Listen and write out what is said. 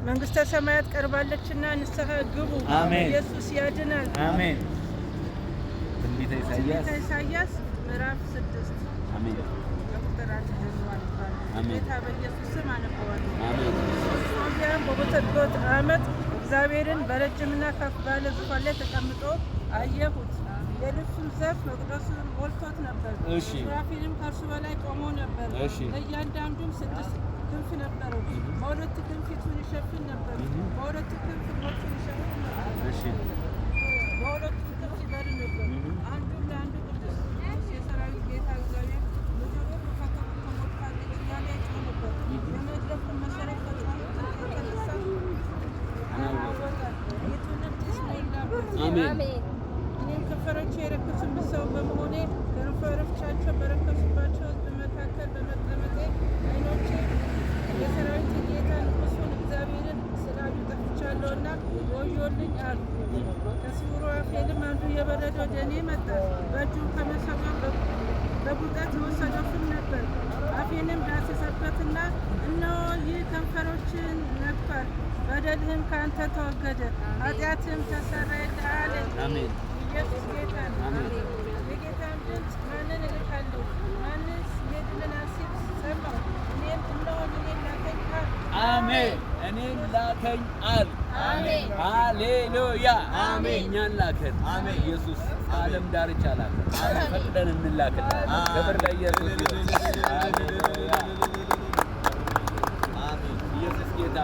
መንግስተ ሰማያት ቀርባለችና ንስሐ ግቡ። ኢየሱስ ያድናል። አሜን። ትንቢተ ኢሳይያስ ምዕራፍ 6 አሜን። ቁጥር 1 ጀምሮ አነባለሁ። ጌታ በኢየሱስ ስም አነባለሁ። አሜን። ሶፊያን በቦተጎት ዓመት እግዚአብሔርን በረጅምና ከፍ ባለ ዙፋን ላይ ተቀምጦ አየሁት። የልብሱም ዘርፍ መቅደሱን ሞልቶት ነበር። ሱራፊልም ከእርሱ በላይ ቆሞ ነበር። ለእያንዳንዱም 6 ክንፍ ነበረው። በሁለት ክንፍ ፊቱን ይሸፍን ነበር፣ በሁለት ክንፍ እግሮቹን ይሸፍን ነበር፣ በሁለት ክንፍ ይበር ነበር። አንዱም ለአንዱ ቅዱስ የሰራዊት ጌታ እግዚአብሔር ምድር ከክብሩ ተሞልታለች እያለ ይጮህ ነበር። የመድረኩን መሠረት ከጮኹት የተነሳ አናወጣል። የትውልድ ጢስ ሞላበት። እኔም ከንፈሮቼ የረከሱ ሰው በመሆኔ ከንፈሮቻቸው በረከሱባቸው ሕዝብ መካከል በመቀመጤ ዓይኖቼ የሰራዊት ጌታ ንጉሡን እግዚአብሔርን ስላዩ ጠፍቻለሁና ወዮልኝ አሉ። ከስውሩ አፌልም አንዱ እየበረደ ወደ እኔ መጣ። በእጁም ከመሰዊያው በጉጠት የወሰደው ፍም ነበር። አፌንም ዳሰሰበትና እነሆ ይህ ከንፈሮችን ነክቷል፣ በደልህም ከአንተ ተወገደ፣ ኃጢአትህም ተሰረየልህ አለኝ። ኢየሱስ ጌታ ነው። የጌታን ድምፅ ማንን እልካለሁ? ማንስ የድልን ሐሴት ሰማሁ? እኔም እነሆ እኔን ላከኝ አልሁ። አሜን። እኔን ላከኝ አልሁ። አሜን። ሃሌሉያ። አሜን። እኛን ላከን። አሜን። ኢየሱስ ዓለም ዳርቻ ላከን። ፈቅደን እንላክለን። ክብር ለኢየሱስ ይሁን። ሃሌሉያ። አሜን። ኢየሱስ ጌታ